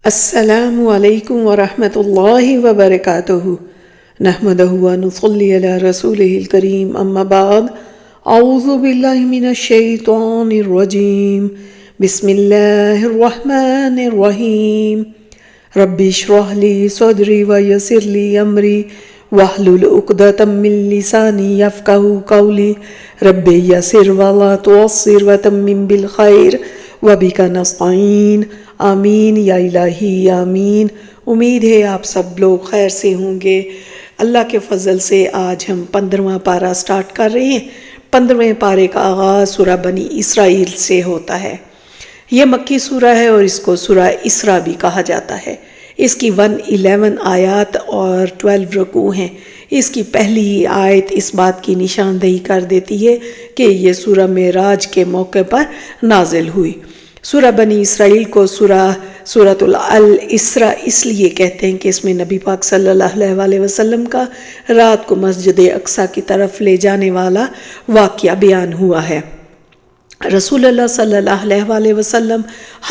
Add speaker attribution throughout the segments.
Speaker 1: السلام علیکم ورحمۃ اللہ وبرکاتہ نحمدہ ونصلی علی رسولہ الکریم اما بعد اعوذ باللہ من الشیطان الرجیم بسم اللہ الرحمن الرحیم رب اشرح لی صدری ویسر لی امری واحلل عقدۃ من لسانی یفقہوا قولی رب یسر ولا تعسر وتمم بالخیر وبک نستعین آمین یا الہی آمین۔ امید ہے آپ سب لوگ خیر سے ہوں گے۔ اللہ کے فضل سے آج ہم 15واں پارہ سٹارٹ کر رہے ہیں۔ 15ویں پارے کا آغاز سورہ بنی اسرائیل سے ہوتا ہے۔ یہ مکی سورہ ہے اور اس کو سورہ اسراء بھی کہا جاتا ہے۔ اس کی 111 آیات اور 12 رکوع ہیں۔ اس کی پہلی ہی آیت اس بات کی نشاندہی کر دیتی ہے کہ یہ سورہ معراج کے موقع پر نازل ہوئی۔ سورہ بنی اسرائیل کو سورۃ الاسراء اس لیے کہتے ہیں کہ اس میں نبی پاک صلی اللہ علیہ وسلم کا رات کو مسجد اقصیٰ کی طرف لے جانے والا واقعہ بیان ہوا ہے۔ رسول اللہ صلی اللہ علیہ وسلم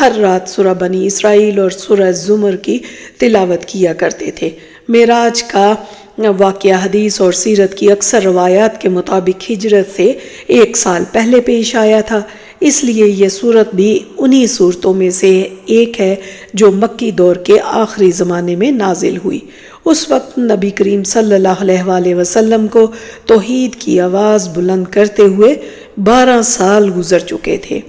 Speaker 1: ہر رات سورہ بنی اسرائیل اور سورہ زمر کی تلاوت کیا کرتے تھے۔ معراج کا واقعہ حدیث اور سیرت کی اکثر روایات کے مطابق ہجرت سے 1 سال پہلے پیش آیا تھا، اس لیے یہ سورت بھی انہی صورتوں میں سے ایک ہے جو مکی دور کے آخری زمانے میں نازل ہوئی۔ اس وقت نبی کریم صلی اللہ علیہ وسلم کو توحید کی آواز بلند کرتے ہوئے 12 سال گزر چکے تھے۔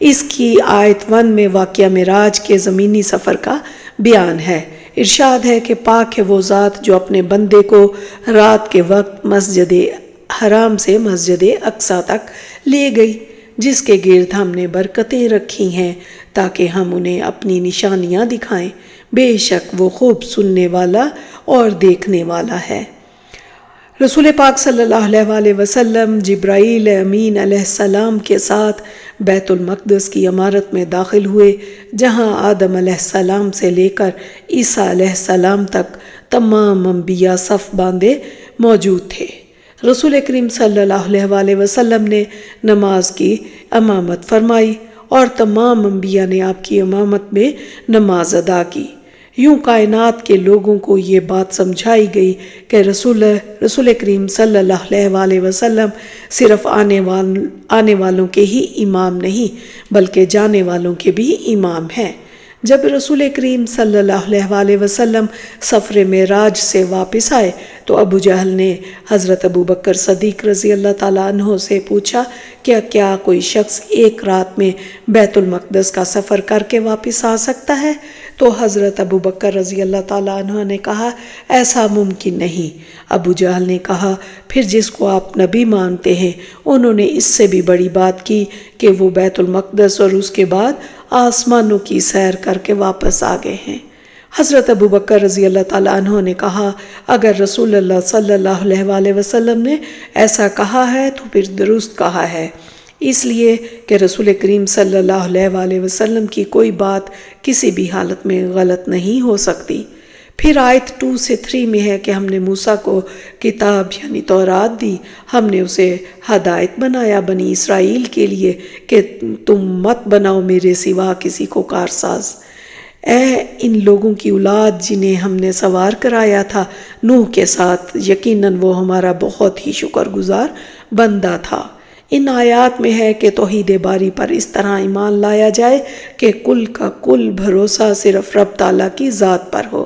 Speaker 1: اس کی آیت 1 میں واقعہ معراج کے زمینی سفر کا بیان ہے۔ ارشاد ہے کہ پاک ہے وہ ذات جو اپنے بندے کو رات کے وقت مسجد حرام سے مسجد اقصیٰ تک لے گئی، جس کے گرد ہم نے برکتیں رکھی ہیں تاکہ ہم انہیں اپنی نشانیاں دکھائیں۔ بے شک وہ خوب سننے والا اور دیکھنے والا ہے۔ رسول پاک صلی اللہ علیہ وسلم جبرائیل امین علیہ السلام کے ساتھ بیت المقدس کی عمارت میں داخل ہوئے، جہاں آدم علیہ السلام سے لے کر عیسیٰ علیہ السلام تک تمام انبیاء صف باندھے موجود تھے۔ رسول کریم صلی اللہ علیہ وسلم نے نماز کی امامت فرمائی اور تمام انبیاء نے آپ کی امامت میں نماز ادا کی۔ یوں کائنات کے لوگوں کو یہ بات سمجھائی گئی کہ رسول کریم صلی اللہ علیہ وسلم صرف آنے والوں کے ہی امام نہیں بلکہ جانے والوں کے بھی امام ہیں۔ جب رسول کریم صلی اللہ علیہ وسلم سفر معراج سے واپس آئے تو ابو جہل نے حضرت ابو بکر صدیق رضی اللہ تعالیٰ عنہ سے پوچھا کہ کیا کوئی شخص ایک رات میں بیت المقدس کا سفر کر کے واپس آ سکتا ہے؟ تو حضرت ابو بکر رضی اللہ تعالیٰ عنہ نے کہا ایسا ممکن نہیں۔ ابو جہل نے کہا پھر جس کو آپ نبی مانتے ہیں انہوں نے اس سے بھی بڑی بات کی کہ وہ بیت المقدس اور اس کے بعد آسمانوں کی سیر کر کے واپس آ گئے ہیں۔ حضرت ابو بکر رضی اللہ تعالیٰ عنہ نے کہا اگر رسول اللہ صلی اللہ علیہ وسلم نے ایسا کہا ہے تو پھر درست کہا ہے، اس لیے کہ رسول کریم صلی اللہ علیہ وسلم کی کوئی بات کسی بھی حالت میں غلط نہیں ہو سکتی۔ پھر آیت 2 سے 3 میں ہے کہ ہم نے موسیٰ کو کتاب یعنی تورات دی، ہم نے اسے ہدایت بنایا بنی اسرائیل کے لیے کہ تم مت بناؤ میرے سوا کسی کو کارساز۔ اے ان لوگوں کی اولاد جنہیں ہم نے سوار کرایا تھا نوح کے ساتھ، یقیناً وہ ہمارا بہت ہی شکر گزار بندہ تھا۔ ان آیات میں ہے کہ توحید باری پر اس طرح ایمان لایا جائے کہ کل کا کل بھروسہ صرف رب تعالیٰ کی ذات پر ہو،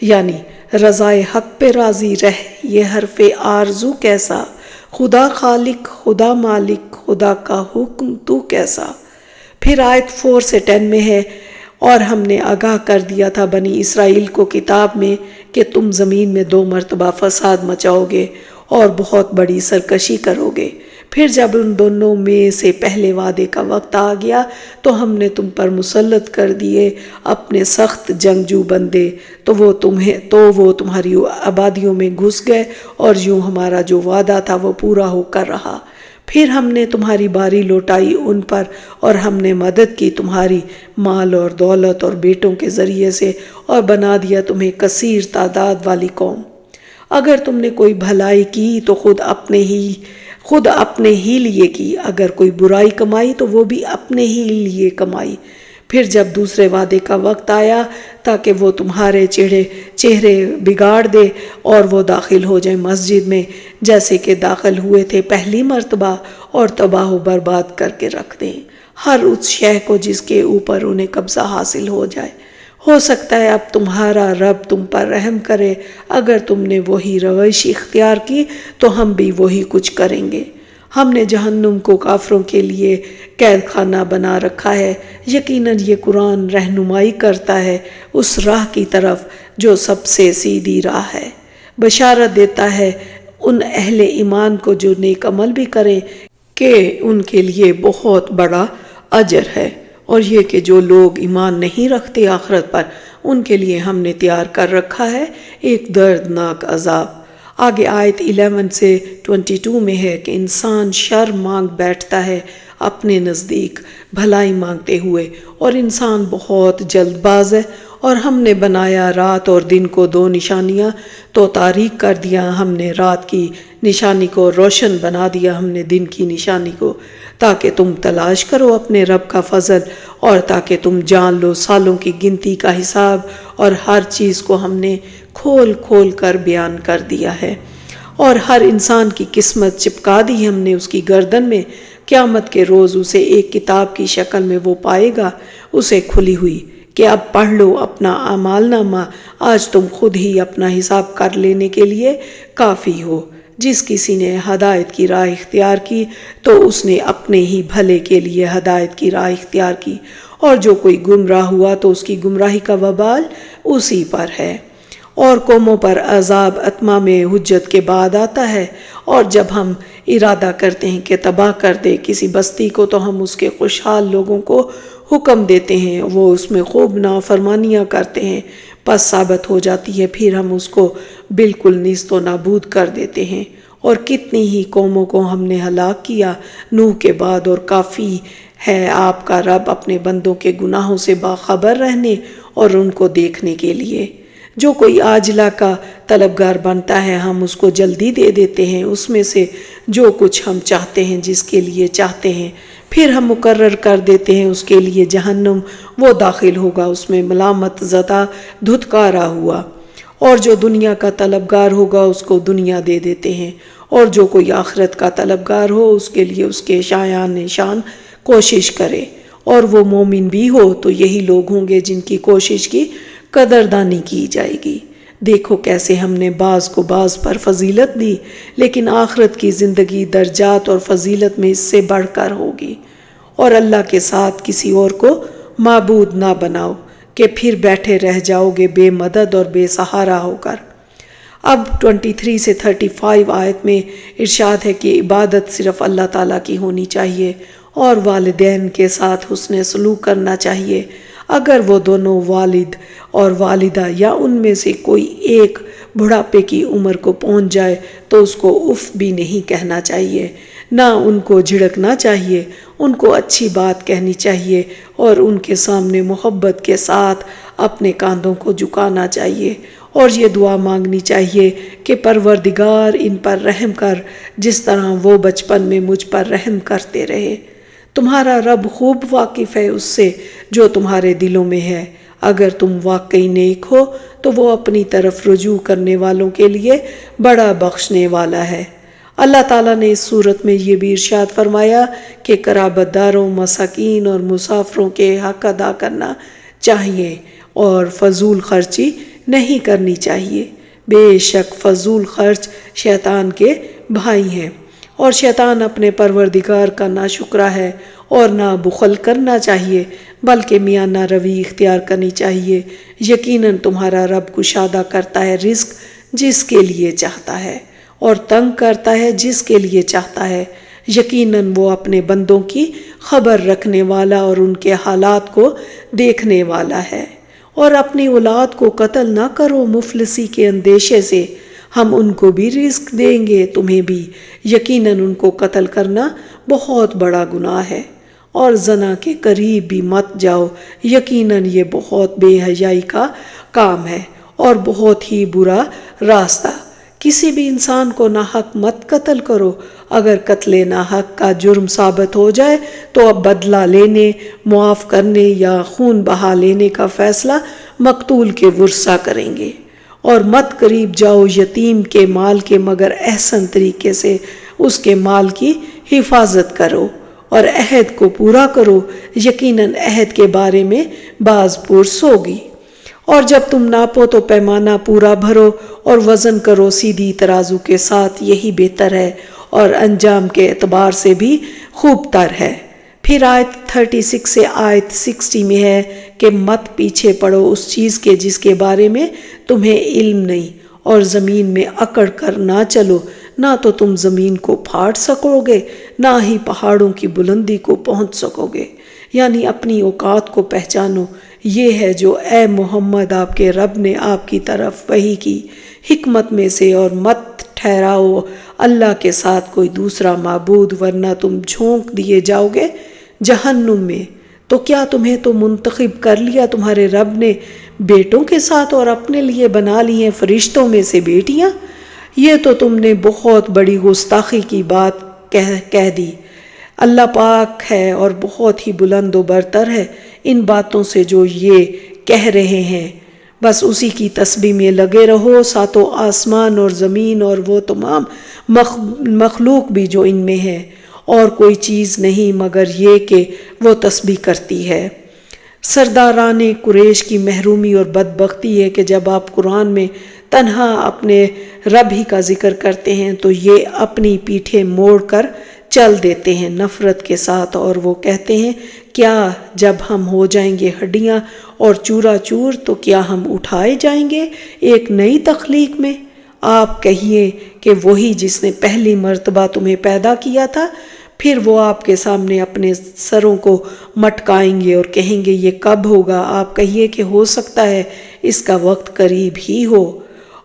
Speaker 1: یعنی رضائے حق پہ راضی رہ۔ یہ حرف آرزو کیسا، خدا خالق، خدا مالک، خدا کا حکم تو کیسا۔ پھر آیت 4 سے 10 میں ہے اور ہم نے آگاہ کر دیا تھا بنی اسرائیل کو کتاب میں کہ تم زمین میں 2 مرتبہ فساد مچاؤ گے اور بہت بڑی سرکشی کرو گے۔ پھر جب ان دونوں میں سے پہلے وعدے کا وقت آ گیا تو ہم نے تم پر مسلط کر دیے اپنے سخت جنگجو بندے، تو وہ تمہاری آبادیوں میں گھس گئے اور یوں ہمارا جو وعدہ تھا وہ پورا ہو کر رہا۔ پھر ہم نے تمہاری باری لوٹائی ان پر اور ہم نے مدد کی تمہاری مال اور دولت اور بیٹوں کے ذریعے سے اور بنا دیا تمہیں کثیر تعداد والی قوم۔ اگر تم نے کوئی بھلائی کی تو خود اپنے ہی لیے کی، اگر کوئی برائی کمائی تو وہ بھی اپنے ہی لیے کمائی۔ پھر جب دوسرے وعدے کا وقت آیا تاکہ وہ تمہارے چہرے بگاڑ دے اور وہ داخل ہو جائیں مسجد میں جیسے کہ داخل ہوئے تھے پہلی مرتبہ، اور تباہ و برباد کر کے رکھ دیں ہر اس شے کو جس کے اوپر انہیں قبضہ حاصل ہو جائے۔ ہو سکتا ہے اب تمہارا رب تم پر رحم کرے، اگر تم نے وہی روش اختیار کی تو ہم بھی وہی کچھ کریں گے۔ ہم نے جہنم کو کافروں کے لیے قید خانہ بنا رکھا ہے۔ یقیناً یہ قرآن رہنمائی کرتا ہے اس راہ کی طرف جو سب سے سیدھی راہ ہے، بشارت دیتا ہے ان اہل ایمان کو جو نیک عمل بھی کریں کہ ان کے لیے بہت بڑا اجر ہے، اور یہ کہ جو لوگ ایمان نہیں رکھتے آخرت پر ان کے لیے ہم نے تیار کر رکھا ہے ایک دردناک عذاب۔ آگے آیت 11 سے 22 میں ہے کہ انسان شر مانگ بیٹھتا ہے اپنے نزدیک بھلائی مانگتے ہوئے، اور انسان بہت جلد باز ہے، اور ہم نے بنایا رات اور دن کو دو نشانیاں تو تاریک کر دیا ہم نے رات کی نشانی کو، روشن بنا دیا ہم نے دن کی نشانی کو، تاکہ تم تلاش کرو اپنے رب کا فضل، اور تاکہ تم جان لو سالوں کی گنتی کا حساب، اور ہر چیز کو ہم نے کھول کھول کر بیان کر دیا ہے، اور ہر انسان کی قسمت چپکا دی ہم نے اس کی گردن میں، قیامت کے روز اسے ایک کتاب کی شکل میں وہ پائے گا اسے کھلی ہوئی کہ اب پڑھ لو اپنا اعمال نامہ، آج تم خود ہی اپنا حساب کر لینے کے لیے کافی ہو۔ جس کسی نے ہدایت کی راہ اختیار کی تو اس نے اپنے ہی بھلے کے لیے ہدایت کی راہ اختیار کی، اور جو کوئی گمراہ ہوا تو اس کی گمراہی کا وبال اسی پر ہے۔ اور قوموں پر عذاب اتمام حجت کے بعد آتا ہے، اور جب ہم ارادہ کرتے ہیں کہ تباہ کر دے کسی بستی کو تو ہم اس کے خوشحال لوگوں کو حکم دیتے ہیں، وہ اس میں خوب نافرمانیاں کرتے ہیں، پس ثابت ہو جاتی ہے، پھر ہم اس کو بالکل نیست و نابود کر دیتے ہیں۔ اور کتنی ہی قوموں کو ہم نے ہلاک کیا نوح کے بعد، اور کافی ہے آپ کا رب اپنے بندوں کے گناہوں سے باخبر رہنے اور ان کو دیکھنے کے لیے۔ جو کوئی عاجلہ کا طلبگار بنتا ہے ہم اس کو جلدی دے دیتے ہیں اس میں سے جو کچھ ہم چاہتے ہیں جس کے لیے چاہتے ہیں، پھر ہم مقرر کر دیتے ہیں اس کے لیے جہنم، وہ داخل ہوگا اس میں ملامت زدہ دھتکارا ہوا، اور جو دنیا کا طلبگار ہوگا اس کو دنیا دے دیتے ہیں، اور جو کوئی آخرت کا طلبگار ہو اس کے لیے اس کے شایان نشان کوشش کرے، اور وہ مومن بھی ہو تو یہی لوگ ہوں گے جن کی کوشش کی قدردانی کی جائے گی۔ دیکھو کیسے ہم نے بعض کو بعض پر فضیلت دی، لیکن آخرت کی زندگی درجات اور فضیلت میں اس سے بڑھ کر ہوگی۔ اور اللہ کے ساتھ کسی اور کو معبود نہ بناؤ کہ پھر بیٹھے رہ جاؤ گے بے مدد اور بے سہارا ہو کر۔ اب 23 سے 35 آیت میں ارشاد ہے کہ عبادت صرف اللہ تعالیٰ کی ہونی چاہیے، اور والدین کے ساتھ حسن سلوک کرنا چاہیے۔ اگر وہ دونوں والد اور والدہ یا ان میں سے کوئی ایک بڑھاپے کی عمر کو پہنچ جائے تو اس کو اف بھی نہیں کہنا چاہیے، نہ ان کو جھڑکنا چاہیے، ان کو اچھی بات کہنی چاہیے، اور ان کے سامنے محبت کے ساتھ اپنے کاندھوں کو جھکانا چاہیے، اور یہ دعا مانگنی چاہیے کہ پروردگار ان پر رحم کر جس طرح وہ بچپن میں مجھ پر رحم کرتے رہے۔ تمہارا رب خوب واقف ہے اس سے جو تمہارے دلوں میں ہے، اگر تم واقعی نیک ہو تو وہ اپنی طرف رجوع کرنے والوں کے لیے بڑا بخشنے والا ہے۔ اللہ تعالیٰ نے اس صورت میں یہ بھی ارشاد فرمایا کہ قرابت داروں، مساکین اور مسافروں کے حق ادا کرنا چاہیے اور فضول خرچی نہیں کرنی چاہیے۔ بے شک فضول خرچ شیطان کے بھائی ہیں، اور شیطان اپنے پروردگار کا ناشکرا ہے، اور نہ بخل کرنا چاہیے بلکہ میانہ روی اختیار کرنی چاہیے۔ یقیناً تمہارا رب کشادہ کرتا ہے رزق جس کے لیے چاہتا ہے، اور تنگ کرتا ہے جس کے لیے چاہتا ہے۔ یقیناً وہ اپنے بندوں کی خبر رکھنے والا اور ان کے حالات کو دیکھنے والا ہے۔ اور اپنی اولاد کو قتل نہ کرو مفلسی کے اندیشے سے، ہم ان کو بھی رزق دیں گے تمہیں بھی، یقیناً ان کو قتل کرنا بہت بڑا گناہ ہے۔ اور زنا کے قریب بھی مت جاؤ، یقیناً یہ بہت بے حیائی کا کام ہے اور بہت ہی برا راستہ۔ کسی بھی انسان کو ناحق مت قتل کرو، اگر قتل ناحق کا جرم ثابت ہو جائے تو اب بدلہ لینے، معاف کرنے یا خون بہا لینے کا فیصلہ مقتول کے ورثاء کریں گے۔ اور مت قریب جاؤ یتیم کے مال کے مگر احسن طریقے سے اس کے مال کی حفاظت کرو اور عہد کو پورا کرو، یقیناً عہد کے بارے میں باز پرس ہوگی۔ اور جب تم ناپو تو پیمانہ پورا بھرو اور وزن کرو سیدھی ترازو کے ساتھ، یہی بہتر ہے اور انجام کے اعتبار سے بھی خوب تر ہے۔ پھر آیت 36 سے آیت 60 میں ہے کہ مت پیچھے پڑو اس چیز کے جس کے بارے میں تمہیں علم نہیں، اور زمین میں اکڑ کر نہ چلو، نہ تو تم زمین کو پھاڑ سکو گے نہ ہی پہاڑوں کی بلندی کو پہنچ سکو گے، یعنی اپنی اوقات کو پہچانو۔ یہ ہے جو اے محمد آپ کے رب نے آپ کی طرف وحی کی حکمت میں سے، اور مت ٹھہراؤ اللہ کے ساتھ کوئی دوسرا معبود ورنہ تم جھونک دیے جاؤ گے جہنم میں۔ تو کیا تمہیں تو منتخب کر لیا تمہارے رب نے بیٹوں کے ساتھ اور اپنے لیے بنا لی ہیں فرشتوں میں سے بیٹیاں؟ یہ تو تم نے بہت بڑی گستاخی کی بات کہہ دی۔ اللہ پاک ہے اور بہت ہی بلند و برتر ہے ان باتوں سے جو یہ کہہ رہے ہیں۔ بس اسی کی تسبیح میں لگے رہو، ساتوں آسمان اور زمین اور وہ تمام مخلوق بھی جو ان میں ہے، اور کوئی چیز نہیں مگر یہ کہ وہ تسبیح کرتی ہے۔ سرداران قریش کی محرومی اور بدبختی ہے کہ جب آپ قرآن میں تنہا اپنے رب ہی کا ذکر کرتے ہیں تو یہ اپنی پیٹھیں موڑ کر چل دیتے ہیں نفرت کے ساتھ، اور وہ کہتے ہیں کیا جب ہم ہو جائیں گے ہڈیاں اور چورا چور تو کیا ہم اٹھائے جائیں گے ایک نئی تخلیق میں؟ آپ کہیے کہ وہی جس نے پہلی مرتبہ تمہیں پیدا کیا تھا۔ پھر وہ آپ کے سامنے اپنے سروں کو مٹکائیں گے اور کہیں گے یہ کب ہوگا؟ آپ کہیے کہ ہو سکتا ہے اس کا وقت قریب ہی ہو۔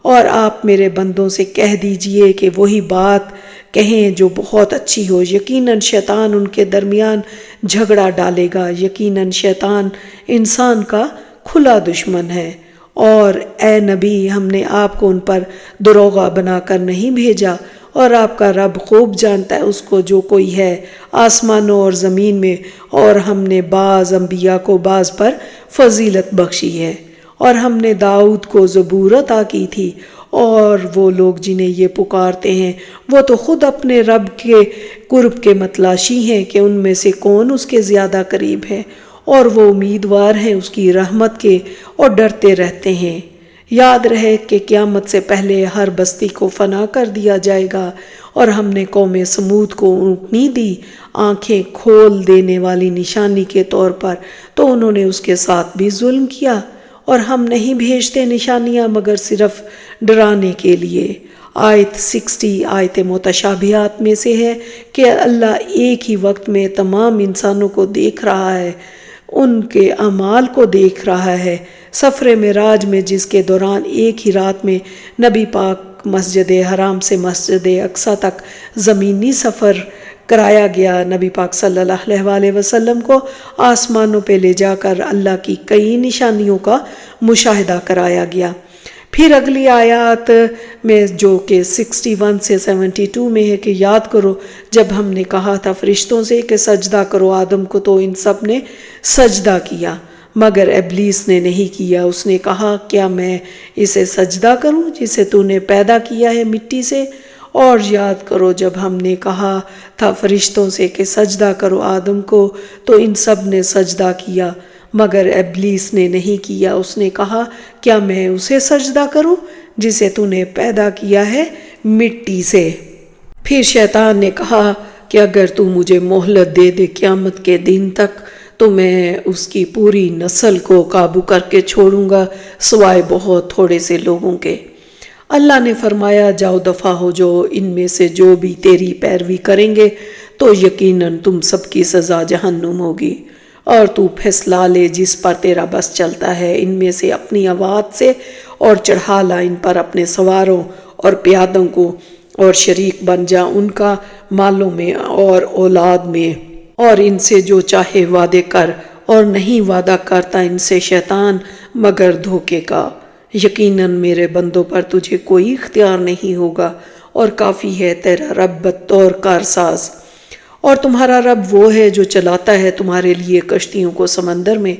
Speaker 1: اور آپ میرے بندوں سے کہہ دیجئے کہ وہی بات کہیں جو بہت اچھی ہو، یقیناً شیطان ان کے درمیان جھگڑا ڈالے گا، یقیناً شیطان انسان کا کھلا دشمن ہے۔ اور اے نبی، ہم نے آپ کو ان پر دروغہ بنا کر نہیں بھیجا، اور آپ کا رب خوب جانتا ہے اس کو جو کوئی ہے آسمانوں اور زمین میں، اور ہم نے بعض انبیاء کو بعض پر فضیلت بخشی ہے۔ اور ہم نے داؤد کو زبور عطا کی تھی، اور وہ لوگ جنہیں یہ پکارتے ہیں وہ تو خود اپنے رب کے قرب کے متلاشی ہیں کہ ان میں سے کون اس کے زیادہ قریب ہے، اور وہ امیدوار ہیں اس کی رحمت کے اور ڈرتے رہتے ہیں۔ یاد رہے کہ قیامت سے پہلے ہر بستی کو فنا کر دیا جائے گا، اور ہم نے قوم سمود کو اونٹنی دی آنکھیں کھول دینے والی نشانی کے طور پر، تو انہوں نے اس کے ساتھ بھی ظلم کیا۔ اور ہم نہیں بھیجتے نشانیاں مگر صرف ڈرانے کے لیے۔ آیت 60 آیت متشابہات میں سے ہے کہ اللہ ایک ہی وقت میں تمام انسانوں کو دیکھ رہا ہے، ان کے اعمال کو دیکھ رہا ہے۔ سفر معراج میں جس کے دوران ایک ہی رات میں نبی پاک مسجد حرام سے مسجد اقصی تک زمینی سفر کرایا گیا، نبی پاک صلی اللہ علیہ وآلہ وسلم کو آسمانوں پہ لے جا کر اللہ کی کئی نشانیوں کا مشاہدہ کرایا گیا۔ پھر اگلی آیات میں جو کہ 61 سے 72 میں ہے کہ یاد کرو جب ہم نے کہا تھا فرشتوں سے کہ سجدہ کرو آدم کو، تو ان سب نے سجدہ کیا مگر ابلیس نے نہیں کیا۔ اس نے کہا کیا میں اسے سجدہ کروں جسے تو نے پیدا کیا ہے مٹی سے؟ اور یاد کرو جب ہم نے کہا تھا فرشتوں سے کہ سجدہ کرو آدم کو، تو ان سب نے سجدہ کیا مگر ابلیس نے نہیں کیا۔ اس نے کہا کیا میں اسے سجدہ کروں جسے تو نے پیدا کیا ہے مٹی سے؟ پھر شیطان نے کہا کہ اگر تو مجھے مہلت دے دے قیامت کے دن تک تو میں اس کی پوری نسل کو قابو کر کے چھوڑوں گا سوائے بہت تھوڑے سے لوگوں کے۔ اللہ نے فرمایا جاؤ دفع ہو جو ان میں سے جو بھی تیری پیروی کریں گے تو یقیناً تم سب کی سزا جہنم ہوگی، اور تو پھسلا لے جس پر تیرا بس چلتا ہے ان میں سے اپنی آواز سے، اور چڑھا لا ان پر اپنے سواروں اور پیادوں کو، اور شریک بن جا ان کا مالوں میں اور اولاد میں، اور ان سے جو چاہے وعدے کر، اور نہیں وعدہ کرتا ان سے شیطان مگر دھوکے کا۔ یقیناً میرے بندوں پر تجھے کوئی اختیار نہیں ہوگا، اور کافی ہے تیرا رب بطور کارساز۔ اور تمہارا رب وہ ہے جو چلاتا ہے تمہارے لیے کشتیوں کو سمندر میں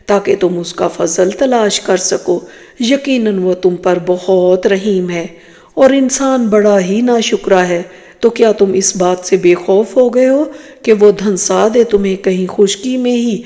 Speaker 1: تاکہ تم اس کا فضل تلاش کر سکو، یقیناً وہ تم پر بہت رحیم ہے۔ اور انسان بڑا ہی ناشکرا ہے، تو کیا تم اس بات سے بے خوف ہو گئے ہو کہ وہ دھنسا دے تمہیں کہیں خشکی میں ہی،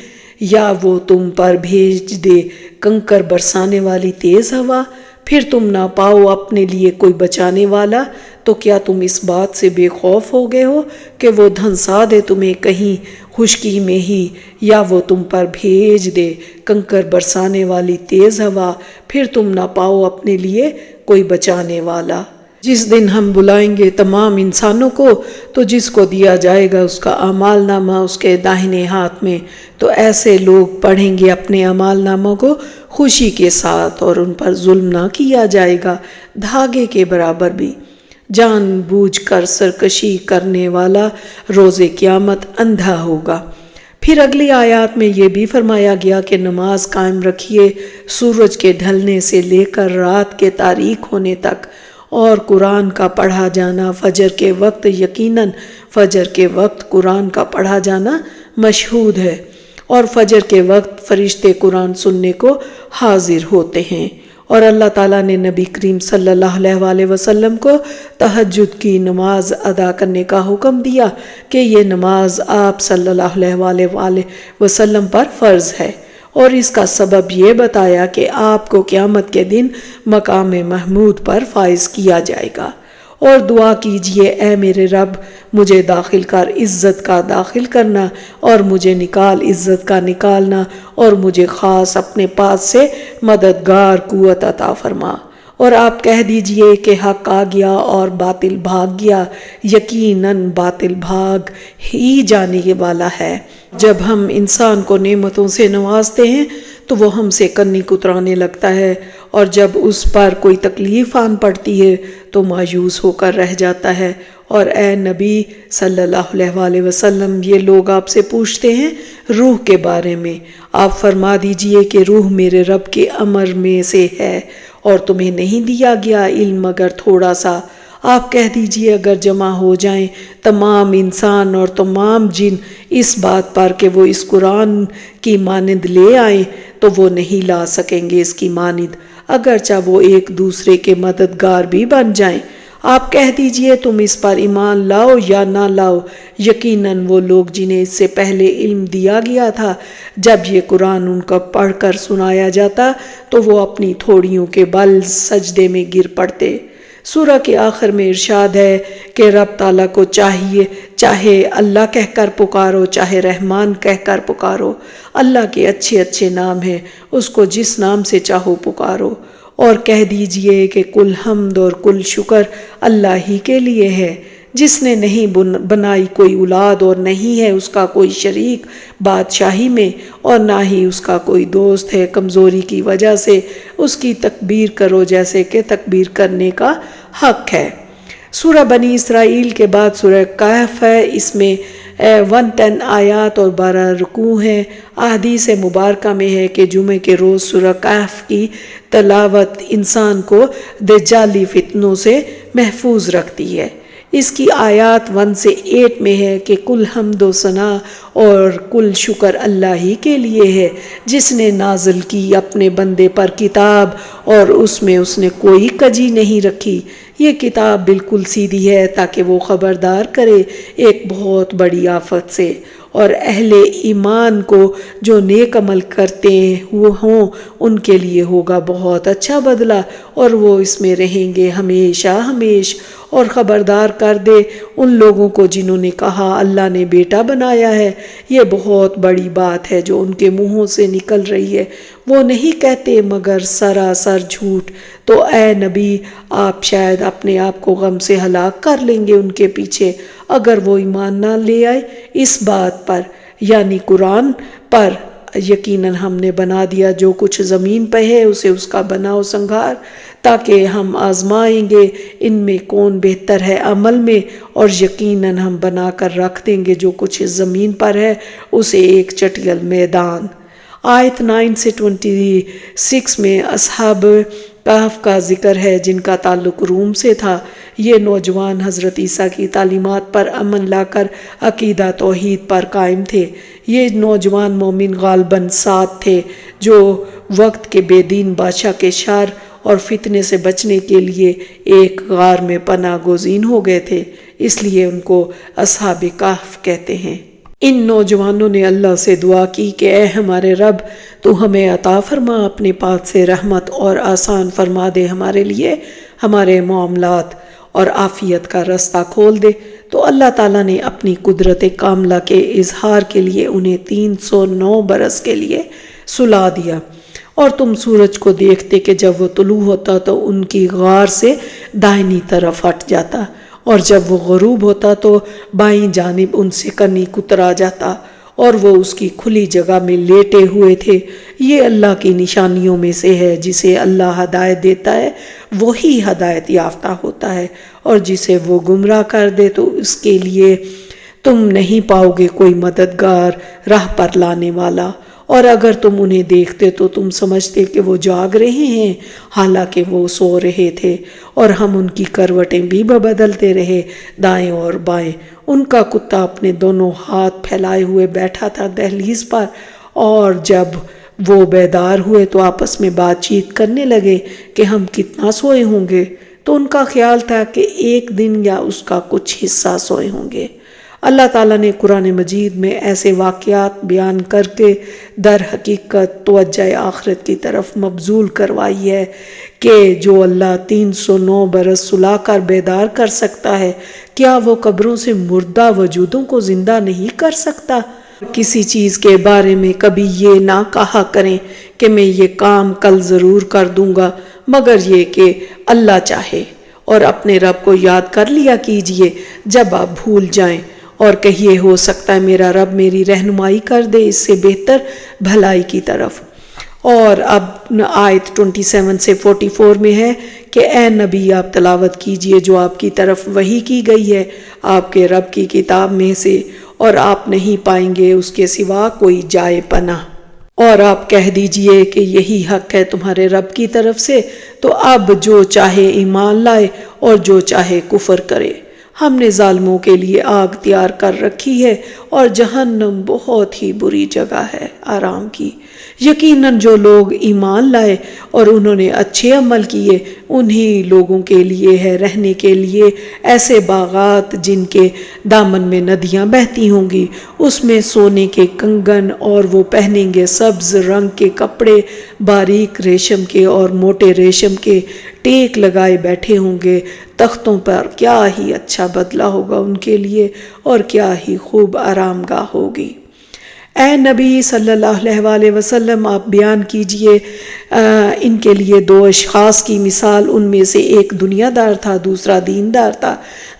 Speaker 1: یا وہ تم پر بھیج دے کنکر برسانے والی تیز ہوا، پھر تم نہ پاؤ اپنے لیے کوئی بچانے والا؟ تو کیا تم اس بات سے بے خوف ہو گئے ہو کہ وہ دھنسا دے تمہیں کہیں خشکی میں ہی، یا وہ تم پر بھیج دے کنکر برسانے والی تیز ہوا، پھر تم نہ پاؤ اپنے لیے کوئی بچانے والا؟ جس دن ہم بلائیں گے تمام انسانوں کو، تو جس کو دیا جائے گا اس کا اعمال نامہ اس کے داہنے ہاتھ میں، تو ایسے لوگ پڑھیں گے اپنے اعمال ناموں کو خوشی کے ساتھ، اور ان پر ظلم نہ کیا جائے گا دھاگے کے برابر بھی۔ جان بوجھ کر سرکشی کرنے والا روز قیامت اندھا ہوگا۔ پھر اگلی آیات میں یہ بھی فرمایا گیا کہ نماز قائم رکھیے سورج کے ڈھلنے سے لے کر رات کے تاریک ہونے تک، اور قرآن کا پڑھا جانا فجر کے وقت، یقیناً فجر کے وقت قرآن کا پڑھا جانا مشہود ہے، اور فجر کے وقت فرشتے قرآن سننے کو حاضر ہوتے ہیں۔ اور اللہ تعالیٰ نے نبی کریم صلی اللہ علیہ وسلم کو تہجد کی نماز ادا کرنے کا حکم دیا کہ یہ نماز آپ صلی اللہ علیہ وسلم پر فرض ہے، اور اس کا سبب یہ بتایا کہ آپ کو قیامت کے دن مقام محمود پر فائز کیا جائے گا۔ اور دعا کیجئے، اے میرے رب، مجھے داخل کر عزت کا داخل کرنا، اور مجھے نکال عزت کا نکالنا، اور مجھے خاص اپنے پاس سے مددگار قوت عطا فرما۔ اور آپ کہہ دیجئے کہ حق آ گیا اور باطل بھاگ گیا، یقیناً باطل بھاگ ہی جانے والا ہے۔ جب ہم انسان کو نعمتوں سے نوازتے ہیں تو وہ ہم سے کنی کترانے لگتا ہے، اور جب اس پر کوئی تکلیف آن پڑتی ہے تو مایوس ہو کر رہ جاتا ہے۔ اور اے نبی صلی اللہ علیہ وسلم، یہ لوگ آپ سے پوچھتے ہیں روح کے بارے میں، آپ فرما دیجئے کہ روح میرے رب کے امر میں سے ہے، اور تمہیں نہیں دیا گیا علم مگر تھوڑا سا۔ آپ کہہ دیجئے اگر جمع ہو جائیں تمام انسان اور تمام جن اس بات پر کہ وہ اس قرآن کی مانند لے آئیں تو وہ نہیں لا سکیں گے اس کی مانند، اگرچہ وہ ایک دوسرے کے مددگار بھی بن جائیں۔ آپ کہہ دیجئے تم اس پر ایمان لاؤ یا نہ لاؤ، یقیناً وہ لوگ جنہیں اس سے پہلے علم دیا گیا تھا، جب یہ قرآن ان کو پڑھ کر سنایا جاتا تو وہ اپنی تھوڑیوں کے بل سجدے میں گر پڑتے۔ سورہ کے آخر میں ارشاد ہے کہ رب تعالیٰ کو چاہے اللہ کہہ کر پکارو، چاہے رحمان کہہ کر پکارو، اللہ کے اچھے اچھے نام ہیں، اس کو جس نام سے چاہو پکارو۔ اور کہہ دیجئے کہ کل حمد اور کل شکر اللہ ہی کے لیے ہے، جس نے نہیں بنائی کوئی اولاد، اور نہیں ہے اس کا کوئی شریک بادشاہی میں، اور نہ ہی اس کا کوئی دوست ہے۔ کمزوری کی وجہ سے اس کی تکبیر کرو جیسے کہ تکبیر کرنے کا حق ہے۔ سورہ بنی اسرائیل کے بعد سورہ کہف ہے، اس میں 110 آیات اور 12 رکوع ہیں۔ احادیث مبارکہ میں ہے کہ جمعے کے روز سورہ کہف کی تلاوت انسان کو دجالی فتنوں سے محفوظ رکھتی ہے۔ اس کی آیات 1 سے 8 میں ہے کہ کل حمد و ثنا اور کل شکر اللہ ہی کے لیے ہے، جس نے نازل کی اپنے بندے پر کتاب، اور اس میں اس نے کوئی کجی نہیں رکھی۔ یہ کتاب بالکل سیدھی ہے تاکہ وہ خبردار کرے ایک بہت بڑی آفت سے، اور اہل ایمان کو جو نیک عمل کرتے ہوں ان کے لیے ہوگا بہت اچھا بدلہ، اور وہ اس میں رہیں گے ہمیشہ ہمیش۔ اور خبردار کر دے ان لوگوں کو جنہوں نے کہا اللہ نے بیٹا بنایا ہے، یہ بہت بڑی بات ہے جو ان کے منہوں سے نکل رہی ہے، وہ نہیں کہتے مگر سراسر جھوٹ۔ تو اے نبی، آپ شاید اپنے آپ کو غم سے ہلاک کر لیں گے ان کے پیچھے اگر وہ ایمان نہ لے آئے اس بات پر، یعنی قرآن پر۔ یقیناً ہم نے بنا دیا جو کچھ زمین پہ ہے اسے اس کا بناؤ سنگار، تاکہ ہم آزمائیں گے ان میں کون بہتر ہے عمل میں، اور یقیناً ہم بنا کر رکھ دیں گے جو کچھ زمین پر ہے اسے ایک چٹیل میدان۔ آیت 9 سے 26 میں اصحاب کہف کا ذکر ہے جن کا تعلق روم سے تھا۔ یہ نوجوان حضرت عیسیٰ کی تعلیمات پر عمل لا کر عقیدہ توحید پر قائم تھے۔ یہ نوجوان مومن غالباً 7 تھے جو وقت کے بے دین بادشاہ کے شر اور فتنے سے بچنے کے لیے ایک غار میں پناہ گزین ہو گئے تھے، اس لیے ان کو اصحاب کہف کہتے ہیں۔ ان نوجوانوں نے اللہ سے دعا کی کہ اے ہمارے رب، تو ہمیں عطا فرما اپنے پاس سے رحمت اور آسان فرما دے ہمارے لیے ہمارے معاملات اور عافیت کا رستہ کھول دے۔ تو اللہ تعالیٰ نے اپنی قدرت کاملہ کے اظہار کے لیے انہیں 309 برس کے لیے سلا دیا، اور تم سورج کو دیکھتے کہ جب وہ طلوع ہوتا تو ان کی غار سے دائنی طرف ہٹ جاتا، اور جب وہ غروب ہوتا تو بائیں جانب ان سے کنیک اترا جاتا، اور وہ اس کی کھلی جگہ میں لیٹے ہوئے تھے۔ یہ اللہ کی نشانیوں میں سے ہے، جسے اللہ ہدایت دیتا ہے وہی ہدایت یافتہ ہوتا ہے، اور جسے وہ گمراہ کر دے تو اس کے لیے تم نہیں پاؤ گے کوئی مددگار راہ پر لانے والا۔ اور اگر تم انہیں دیکھتے تو تم سمجھتے کہ وہ جاگ رہے ہیں، حالانکہ وہ سو رہے تھے، اور ہم ان کی کروٹیں بھی بدلتے رہے دائیں اور بائیں۔ ان کا کتا اپنے دونوں ہاتھ پھیلائے ہوئے بیٹھا تھا دہلیز پر، اور جب وہ بیدار ہوئے تو آپس میں بات چیت کرنے لگے کہ ہم کتنا سوئے ہوں گے۔ تو ان کا خیال تھا کہ 1 دن یا اس کا کچھ حصہ سوئے ہوں گے۔ اللہ تعالیٰ نے قرآن مجید میں ایسے واقعات بیان کر کے در حقیقت توجہ آخرت کی طرف مبذول کروائی ہے کہ جو اللہ 309 برس سلا کر بیدار کر سکتا ہے، کیا وہ قبروں سے مردہ وجودوں کو زندہ نہیں کر سکتا؟ کسی چیز کے بارے میں کبھی یہ نہ کہا کریں کہ میں یہ کام کل ضرور کر دوں گا، مگر یہ کہ اللہ چاہے، اور اپنے رب کو یاد کر لیا کیجئے جب آپ بھول جائیں، اور کہیے ہو سکتا ہے میرا رب میری رہنمائی کر دے اس سے بہتر بھلائی کی طرف۔ اور اب آیت 27 سے 44 میں ہے کہ اے نبی آپ تلاوت کیجئے جو آپ کی طرف وحی کی گئی ہے آپ کے رب کی کتاب میں سے، اور آپ نہیں پائیں گے اس کے سوا کوئی جائے پناہ، اور آپ کہہ دیجئے کہ یہی حق ہے تمہارے رب کی طرف سے، تو اب جو چاہے ایمان لائے اور جو چاہے کفر کرے۔ ہم نے ظالموں کے لیے آگ تیار کر رکھی ہے، اور جہنم بہت ہی بری جگہ ہے آرام کی۔ یقیناً جو لوگ ایمان لائے اور انہوں نے اچھے عمل کیے، انہی لوگوں کے لیے ہے رہنے کے لیے ایسے باغات جن کے دامن میں ندیاں بہتی ہوں گی، اس میں سونے کے کنگن، اور وہ پہنیں گے سبز رنگ کے کپڑے، باریک ریشم کے اور موٹے ریشم کے، ٹیک لگائے بیٹھے ہوں گے تختوں پر۔ کیا ہی اچھا بدلہ ہوگا ان کے لیے، اور کیا ہی خوب آرام گاہ ہوگی۔ اے نبی صلی اللہ علیہ وآلہ وسلم آپ بیان کیجئے ان کے لیے 2 اشخاص کی مثال، ان میں سے ایک دنیا دار تھا، دوسرا دیندار تھا۔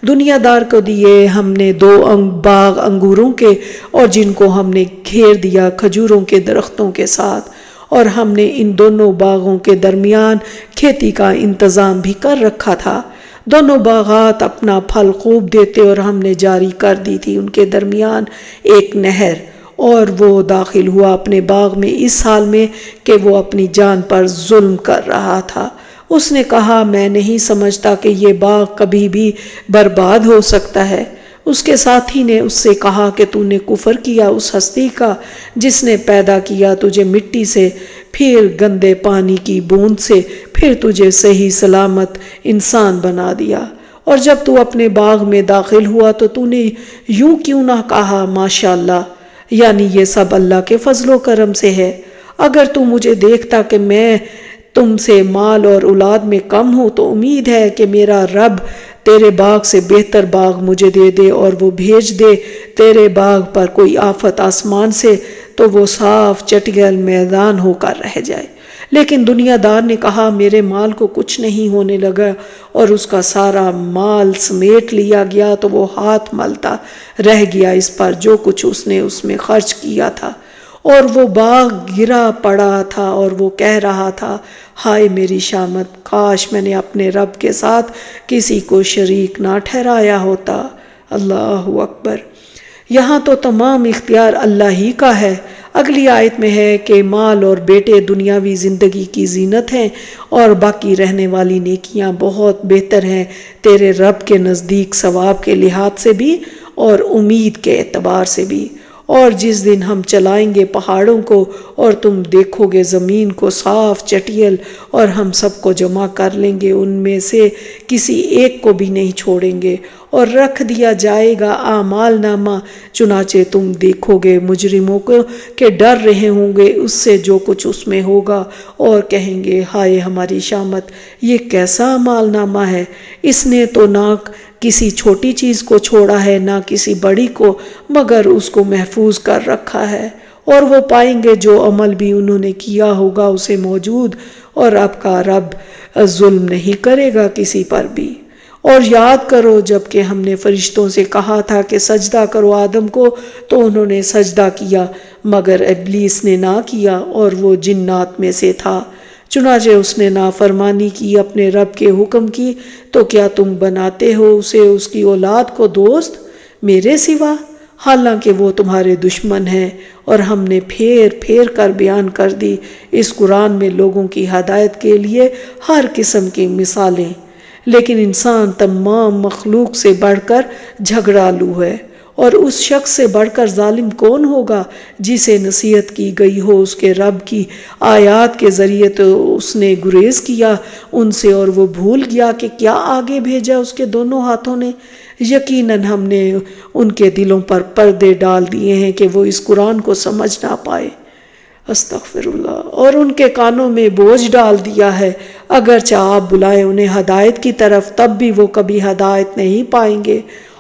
Speaker 1: دنیا دار کو دیے ہم نے 2 باغ انگوروں کے، اور جن کو ہم نے گھیر دیا کھجوروں کے درختوں کے ساتھ، اور ہم نے ان دونوں باغوں کے درمیان کھیتی کا انتظام بھی کر رکھا تھا۔ دونوں باغات اپنا پھل خوب دیتے، اور ہم نے جاری کر دی تھی ان کے درمیان ایک نہر، اور وہ داخل ہوا اپنے باغ میں اس حال میں کہ وہ اپنی جان پر ظلم کر رہا تھا۔ اس نے کہا میں نہیں سمجھتا کہ یہ باغ کبھی بھی برباد ہو سکتا ہے۔ اس کے ساتھی نے اس سے کہا کہ تو نے کفر کیا اس ہستی کا جس نے پیدا کیا تجھے مٹی سے، پھر گندے پانی کی بوند سے، پھر تجھے صحیح سلامت انسان بنا دیا، اور جب تو اپنے باغ میں داخل ہوا تو نے یوں کیوں نہ کہا ماشاءاللہ، یعنی یہ سب اللہ کے فضل و کرم سے ہے۔ اگر تو مجھے دیکھتا کہ میں تم سے مال اور اولاد میں کم ہوں تو امید ہے کہ میرا رب تیرے باغ سے بہتر باغ مجھے دے دے، اور وہ بھیج دے تیرے باغ پر کوئی آفت آسمان سے تو وہ صاف چٹگل میدان ہو کر رہ جائے۔ لیکن دنیا دار نے کہا میرے مال کو کچھ نہیں ہونے لگا، اور اس کا سارا مال سمیٹ لیا گیا تو وہ ہاتھ ملتا رہ گیا اس پر جو کچھ اس نے اس میں خرچ کیا تھا، اور وہ باغ گرا پڑا تھا، اور وہ کہہ رہا تھا ہائے میری شامت، کاش میں نے اپنے رب کے ساتھ کسی کو شریک نہ ٹھہرایا ہوتا۔ اللہ اکبر۔ یہاں تو تمام اختیار اللہ ہی کا ہے۔ اگلی آیت میں ہے کہ مال اور بیٹے دنیاوی زندگی کی زینت ہیں اور باقی رہنے والی نیکیاں بہت بہتر ہیں تیرے رب کے نزدیک ثواب کے لحاظ سے بھی اور امید کے اعتبار سے بھی۔ اور جس دن ہم چلائیں گے پہاڑوں کو اور تم دیکھو گے زمین کو صاف چٹیل، اور ہم سب کو جمع کر لیں گے، ان میں سے کسی ایک کو بھی نہیں چھوڑیں گے، اور رکھ دیا جائے گا اعمال نامہ، چنانچہ تم دیکھو گے مجرموں کو کہ ڈر رہے ہوں گے اس سے جو کچھ اس میں ہوگا، اور کہیں گے ہائے ہماری شامت، یہ کیسا اعمال نامہ ہے، اس نے تو نہ کسی چھوٹی چیز کو چھوڑا ہے نہ کسی بڑی کو، مگر اس کو محفوظ کر رکھا ہے، اور وہ پائیں گے جو عمل بھی انہوں نے کیا ہوگا اسے موجود، اور آپ کا رب ظلم نہیں کرے گا کسی پر بھی۔ اور یاد کرو جب کہ ہم نے فرشتوں سے کہا تھا کہ سجدہ کرو آدم کو، تو انہوں نے سجدہ کیا مگر ابلیس نے نہ کیا اور وہ جنات میں سے تھا، چنانچہ اس نے نافرمانی کی اپنے رب کے حکم کی، تو کیا تم بناتے ہو اسے اس کی اولاد کو دوست میرے سوا، حالانکہ وہ تمہارے دشمن ہیں۔ اور ہم نے پھیر پھیر کر بیان کر دی اس قرآن میں لوگوں کی ہدایت کے لیے ہر قسم کی مثالیں، لیکن انسان تمام مخلوق سے بڑھ کر جھگڑالو ہے، اور اس شخص سے بڑھ کر ظالم کون ہوگا جسے نصیحت کی گئی ہو اس کے رب کی آیات کے ذریعے تو اس نے گریز کیا ان سے، اور وہ بھول گیا کہ کیا آگے بھیجا اس کے دونوں ہاتھوں نے۔ یقیناً ہم نے ان کے دلوں پر پردے ڈال دیے ہیں کہ وہ اس قرآن کو سمجھ نہ پائے، استغفر اللہ، اور ان کے کانوں میں بوجھ ڈال دیا ہے، اگرچہ آپ بلائیں انہیں ہدایت کی طرف تب بھی وہ کبھی ہدایت نہیں پائیں گے۔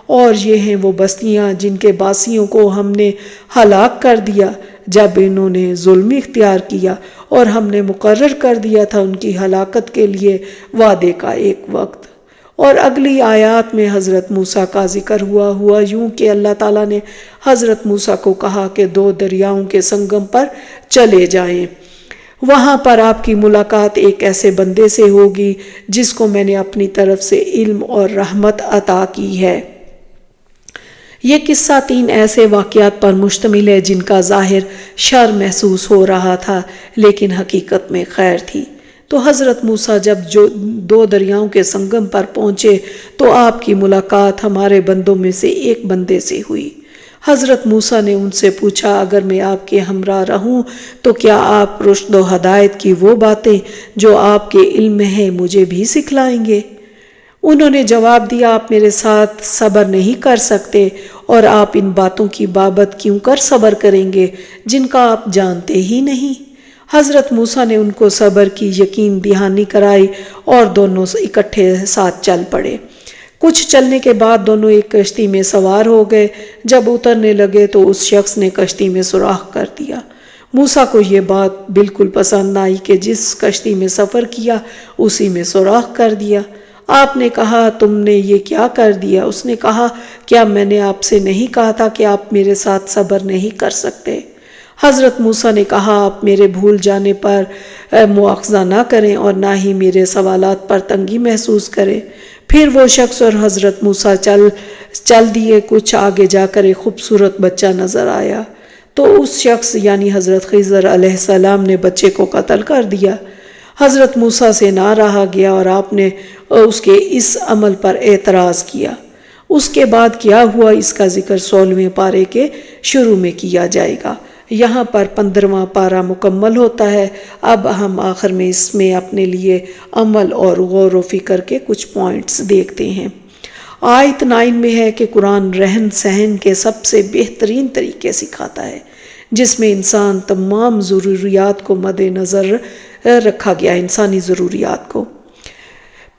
Speaker 1: اور یہ ہیں وہ بستیاں جن کے باسیوں کو ہم نے ہلاک کر دیا جب انہوں نے ظلم اختیار کیا، اور ہم نے مقرر کر دیا تھا ان کی ہلاکت کے لیے وعدے کا ایک وقت۔ اور اگلی آیات میں حضرت موسیٰ کا ذکر ہوا یوں کہ اللہ تعالیٰ نے حضرت موسیٰ کو کہا کہ 2 دریاؤں کے سنگم پر چلے جائیں، وہاں پر آپ کی ملاقات ایک ایسے بندے سے ہوگی جس کو میں نے اپنی طرف سے علم اور رحمت عطا کی ہے۔ یہ قصہ 3 ایسے واقعات پر مشتمل ہے جن کا ظاہر شر محسوس ہو رہا تھا لیکن حقیقت میں خیر تھی۔ تو حضرت موسیٰ جب 2 دریاؤں کے سنگم پر پہنچے تو آپ کی ملاقات ہمارے بندوں میں سے ایک بندے سے ہوئی۔ حضرت موسیٰ نے ان سے پوچھا اگر میں آپ کے ہمراہ رہوں تو کیا آپ رشد و ہدایت کی وہ باتیں جو آپ کے علم میں ہیں مجھے بھی سکھلائیں گے؟ انہوں نے جواب دیا آپ میرے ساتھ صبر نہیں کر سکتے، اور آپ ان باتوں کی بابت کیوں کر صبر کریں گے جن کا آپ جانتے ہی نہیں۔ حضرت موسیٰ نے ان کو صبر کی یقین دہانی کرائی اور دونوں اکٹھے ساتھ چل پڑے۔ کچھ چلنے کے بعد دونوں ایک کشتی میں سوار ہو گئے، جب اترنے لگے تو اس شخص نے کشتی میں سوراخ کر دیا۔ موسیٰ کو یہ بات بالکل پسند آئی کہ جس کشتی میں سفر کیا اسی میں سوراخ کر دیا۔ آپ نے کہا تم نے یہ کیا کر دیا؟ اس نے کہا کیا میں نے آپ سے نہیں کہا تھا کہ آپ میرے ساتھ صبر نہیں کر سکتے؟ حضرت موسیٰ نے کہا آپ میرے بھول جانے پر مواخذہ نہ کریں اور نہ ہی میرے سوالات پر تنگی محسوس کریں۔ پھر وہ شخص اور حضرت موسیٰ چل دیے۔ کچھ آگے جا کر ایک خوبصورت بچہ نظر آیا تو اس شخص یعنی حضرت خضر علیہ السلام نے بچے کو قتل کر دیا۔ حضرت موسیٰ سے نہ رہا گیا اور آپ نے اس کے اس عمل پر اعتراض کیا۔ اس کے بعد کیا ہوا اس کا ذکر 16ویں پارے کے شروع میں کیا جائے گا۔ یہاں پر 15واں پارہ مکمل ہوتا ہے۔ اب ہم آخر میں اس میں اپنے لیے عمل اور غور و فکر کے کچھ پوائنٹس دیکھتے ہیں۔ آیت 9 میں ہے کہ قرآن رہن سہن کے سب سے بہترین طریقے سکھاتا ہے جس میں انسان تمام ضروریات کو مد نظر رکھا گیا، انسانی ضروریات کو۔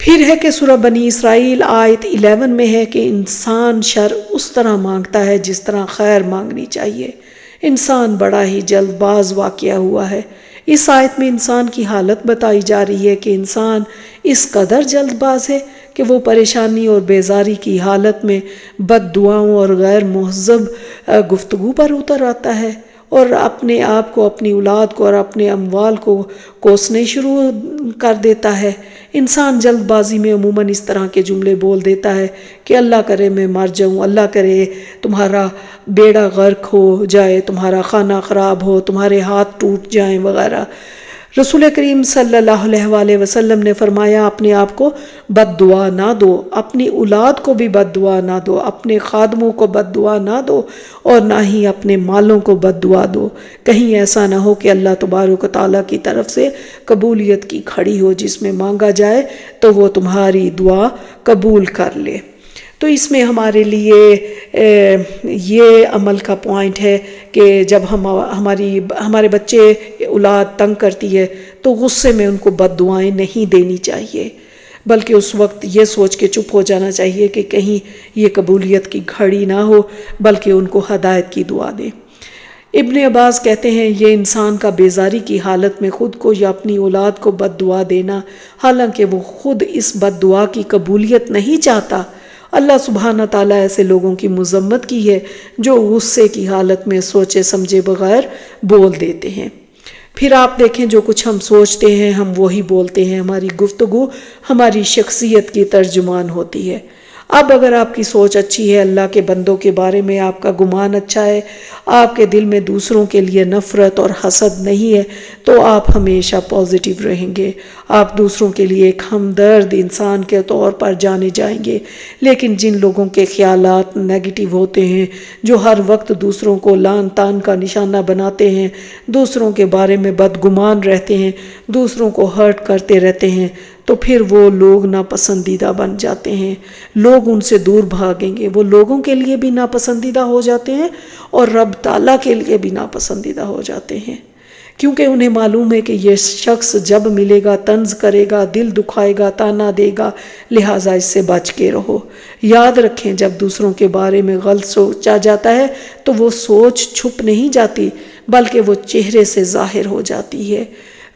Speaker 1: پھر ہے کہ سورہ بنی اسرائیل آیت 11 میں ہے کہ انسان شر اس طرح مانگتا ہے جس طرح خیر مانگنی چاہیے۔ انسان بڑا ہی جلد باز واقع ہوا ہے۔ اس آیت میں انسان کی حالت بتائی جا رہی ہے کہ انسان اس قدر جلد باز ہے کہ وہ پریشانی اور بیزاری کی حالت میں بد دعاؤں اور غیر مہذب گفتگو پر اتر آتا ہے اور اپنے آپ کو، اپنی اولاد کو اور اپنے اموال کو کوسنے شروع کر دیتا ہے۔ انسان جلد بازی میں عموماً اس طرح کے جملے بول دیتا ہے کہ اللہ کرے میں مر جاؤں، اللہ کرے تمہارا بیڑا غرق ہو جائے، تمہارا کھانا خراب ہو، تمہارے ہاتھ ٹوٹ جائیں وغیرہ۔ رسول کریم صلی اللہ علیہ وآلہ وسلم نے فرمایا اپنے آپ کو بد دعا نہ دو، اپنی اولاد کو بھی بد دعا نہ دو، اپنے خادموں کو بد دعا نہ دو، اور نہ ہی اپنے مالوں کو بد دعا دو، کہیں ایسا نہ ہو کہ اللہ تبارک و تعالیٰ کی طرف سے قبولیت کی گھڑی ہو جس میں مانگا جائے تو وہ تمہاری دعا قبول کر لے۔ تو اس میں ہمارے لیے یہ عمل کا پوائنٹ ہے کہ جب ہمارے بچے اولاد تنگ کرتی ہے تو غصے میں ان کو بد دعائیں نہیں دینی چاہیے، بلکہ اس وقت یہ سوچ کے چپ ہو جانا چاہیے کہ کہیں یہ قبولیت کی گھڑی نہ ہو، بلکہ ان کو ہدایت کی دعا دیں۔ ابن عباس کہتے ہیں یہ انسان کا بیزاری کی حالت میں خود کو یا اپنی اولاد کو بد دعا دینا، حالانکہ وہ خود اس بد دعا کی قبولیت نہیں چاہتا۔ اللہ سبحانہ تعالیٰ ایسے لوگوں کی مذمت کی ہے جو غصے کی حالت میں سوچے سمجھے بغیر بول دیتے ہیں۔ پھر آپ دیکھیں جو کچھ ہم سوچتے ہیں ہم وہی بولتے ہیں، ہماری گفتگو ہماری شخصیت کی ترجمان ہوتی ہے۔ اب اگر آپ کی سوچ اچھی ہے، اللہ کے بندوں کے بارے میں آپ کا گمان اچھا ہے، آپ کے دل میں دوسروں کے لیے نفرت اور حسد نہیں ہے، تو آپ ہمیشہ پازیٹیو رہیں گے، آپ دوسروں کے لیے ایک ہمدرد انسان کے طور پر جانے جائیں گے۔ لیکن جن لوگوں کے خیالات نیگیٹو ہوتے ہیں، جو ہر وقت دوسروں کو لعن طعن کا نشانہ بناتے ہیں، دوسروں کے بارے میں بدگمان رہتے ہیں، دوسروں کو ہرٹ کرتے رہتے ہیں، تو پھر وہ لوگ ناپسندیدہ بن جاتے ہیں، لوگ ان سے دور بھاگیں گے، وہ لوگوں کے لیے بھی ناپسندیدہ ہو جاتے ہیں اور رب تعالیٰ کے لیے بھی ناپسندیدہ ہو جاتے ہیں، کیونکہ انہیں معلوم ہے کہ یہ شخص جب ملے گا طنز کرے گا، دل دکھائے گا، تانا دے گا، لہٰذا اس سے بچ کے رہو۔ یاد رکھیں جب دوسروں کے بارے میں غلط سوچا جاتا ہے تو وہ سوچ چھپ نہیں جاتی بلکہ وہ چہرے سے ظاہر ہو جاتی ہے،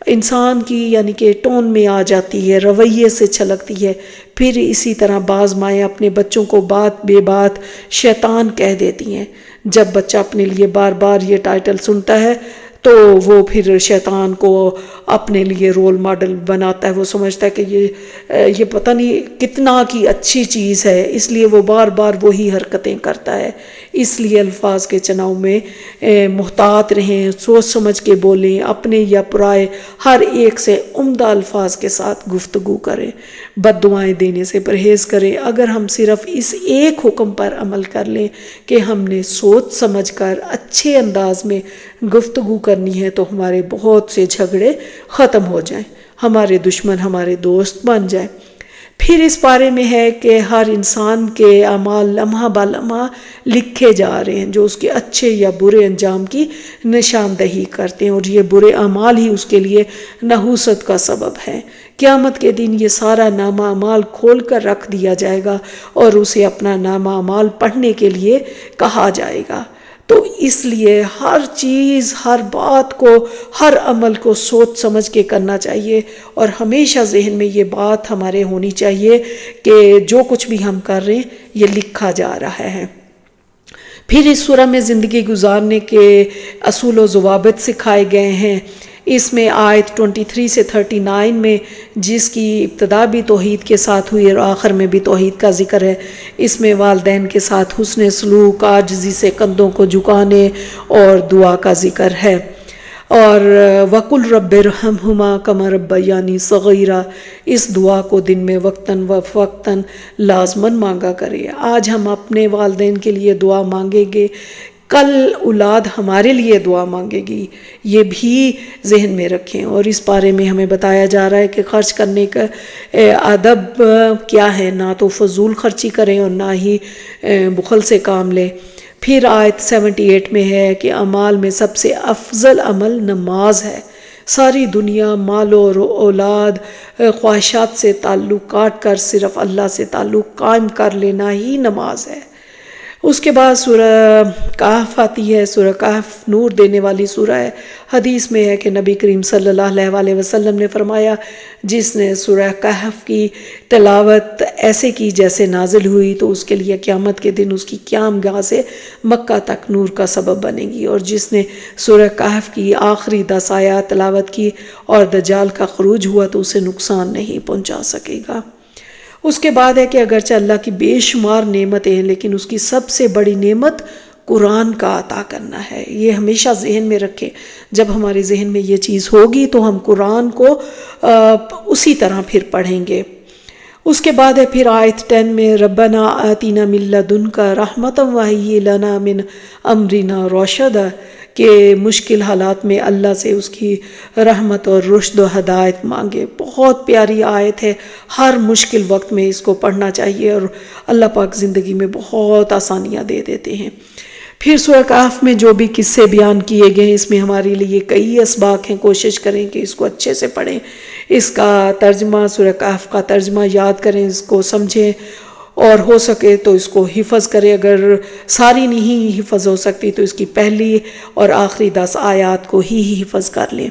Speaker 1: انسان کی یعنی کہ ٹون میں آ جاتی ہے، رویے سے چھلکتی ہے۔ پھر اسی طرح بعض مائیں اپنے بچوں کو بات بے بات شیطان کہہ دیتی ہیں۔ جب بچہ اپنے لیے بار بار یہ ٹائٹل سنتا ہے تو وہ پھر شیطان کو اپنے لیے رول ماڈل بناتا ہے، وہ سمجھتا ہے کہ یہ پتہ نہیں کتنا کی اچھی چیز ہے، اس لیے وہ بار بار وہی حرکتیں کرتا ہے۔ اس لیے الفاظ کے چناؤ میں محتاط رہیں، سوچ سمجھ کے بولیں، اپنے یا پرائے ہر ایک سے عمدہ الفاظ کے ساتھ گفتگو کریں، بد دعائیں دینے سے پرہیز کریں۔ اگر ہم صرف اس ایک حکم پر عمل کر لیں کہ ہم نے سوچ سمجھ کر اچھے انداز میں گفتگو کرنی ہے تو ہمارے بہت سے جھگڑے ختم ہو جائیں، ہمارے دشمن ہمارے دوست بن جائیں۔ پھر اس بارے میں ہے کہ ہر انسان کے اعمال لمحہ بہ لمحہ لکھے جا رہے ہیں جو اس کے اچھے یا برے انجام کی نشاندہی کرتے ہیں، اور یہ برے اعمال ہی اس کے لیے نحوست کا سبب ہے۔ قیامت کے دن یہ سارا نامہ اعمال کھول کر رکھ دیا جائے گا اور اسے اپنا نامہ اعمال پڑھنے کے لیے کہا جائے گا۔ تو اس لیے ہر چیز، ہر بات کو، ہر عمل کو سوچ سمجھ کے کرنا چاہیے، اور ہمیشہ ذہن میں یہ بات ہمارے ہونی چاہیے کہ جو کچھ بھی ہم کر رہے ہیں یہ لکھا جا رہا ہے۔ پھر اس سورہ میں زندگی گزارنے کے اصول و ضوابط سکھائے گئے ہیں۔ اس میں آیت 23 سے 39 میں جس کی ابتدا بھی توحید کے ساتھ ہوئی اور آخر میں بھی توحید کا ذکر ہے، اس میں والدین کے ساتھ حسن سلوک، عاجزی سے کندھوں کو جھکانے اور دعا کا ذکر ہے۔ اور وَقُلْ رَبِّ ارْحَمْهُمَا كَمَا رَبَّيَانِي صَغِيرًا، اس دعا کو دن میں وقتاً وقتاً لازماً مانگا کرے۔ آج ہم اپنے والدین کے لیے دعا مانگیں گے، کل اولاد ہمارے لیے دعا مانگے گی، یہ بھی ذہن میں رکھیں۔ اور اس بارے میں ہمیں بتایا جا رہا ہے کہ خرچ کرنے کا ادب کیا ہے، نہ تو فضول خرچی کریں اور نہ ہی بخل سے کام لیں۔ پھر آیت 78 میں ہے کہ اعمال میں سب سے افضل عمل نماز ہے۔ ساری دنیا، مال اور اولاد، خواہشات سے تعلق کاٹ کر صرف اللہ سے تعلق قائم کر لینا ہی نماز ہے۔ اس کے بعد سورہ کہف آتی ہے۔ سورہ کہف نور دینے والی سورہ ہے۔ حدیث میں ہے کہ نبی کریم صلی اللہ علیہ وسلم نے فرمایا، جس نے سورہ کہف کی تلاوت ایسے کی جیسے نازل ہوئی تو اس کے لیے قیامت کے دن اس کی قیام گاہ سے مکہ تک نور کا سبب بنے گی، اور جس نے سورہ کہف کی آخری 10 آیات تلاوت کی اور دجال کا خروج ہوا تو اسے نقصان نہیں پہنچا سکے گا۔ اس کے بعد ہے کہ اگرچہ اللہ کی بے شمار نعمتیں ہیں، لیکن اس کی سب سے بڑی نعمت قرآن کا عطا کرنا ہے۔ یہ ہمیشہ ذہن میں رکھیں، جب ہمارے ذہن میں یہ چیز ہوگی تو ہم قرآن کو اسی طرح پھر پڑھیں گے۔ اس کے بعد ہے پھر آیت 10 میں ربنا آتینا من لدنک رحمتا وہیئ لنا من امرنا رشدا، کہ مشکل حالات میں اللہ سے اس کی رحمت اور رشد و ہدایت مانگے۔ بہت پیاری آیت ہے، ہر مشکل وقت میں اس کو پڑھنا چاہیے اور اللہ پاک زندگی میں بہت آسانیاں دے دیتے ہیں۔ پھر سورہ کہف میں جو بھی قصے بیان کیے گئے ہیں، اس میں ہمارے لیے کئی اسباق ہیں، کوشش کریں کہ اس کو اچھے سے پڑھیں، اس کا ترجمہ، سورہ کہف کا ترجمہ یاد کریں، اس کو سمجھیں، اور ہو سکے تو اس کو حفظ کرے۔ اگر ساری نہیں حفظ ہو سکتی تو اس کی پہلی اور آخری 10 آیات کو ہی حفظ کر لیں۔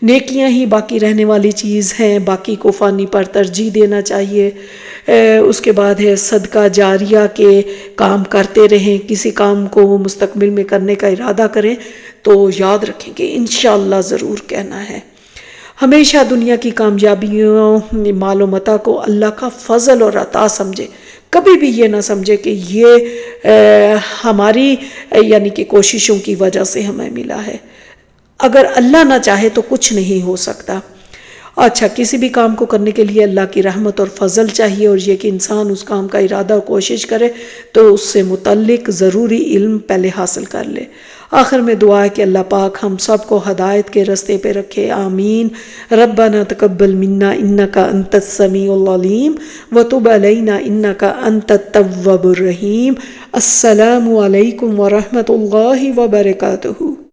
Speaker 1: نیکیاں ہی باقی رہنے والی چیز ہیں، باقی کو فانی پر ترجیح دینا چاہیے۔ اس کے بعد ہے صدقہ جاریہ کے کام کرتے رہیں، کسی کام کو مستقبل میں کرنے کا ارادہ کریں تو یاد رکھیں کہ انشاءاللہ ضرور کہنا ہے۔ ہمیشہ دنیا کی کامیابیوں، مال و متاع کو اللہ کا فضل اور عطا سمجھے، کبھی بھی یہ نہ سمجھے کہ یہ ہماری یعنی کہ کوششوں کی وجہ سے ہمیں ملا ہے۔ اگر اللہ نہ چاہے تو کچھ نہیں ہو سکتا۔ اچھا، کسی بھی کام کو کرنے کے لیے اللہ کی رحمت اور فضل چاہیے، اور یہ کہ انسان اس کام کا ارادہ اور کوشش کرے تو اس سے متعلق ضروری علم پہلے حاصل کر لے۔ آخر میں دعا ہے کہ اللہ پاک ہم سب کو ہدایت کے رستے پہ رکھے، آمین۔ ربنا تقبل منا انکا انت السمیع العلیم وتب علینا انکا انت التواب الرحیم۔ السلام علیکم ورحمۃ اللہ وبرکاتہ۔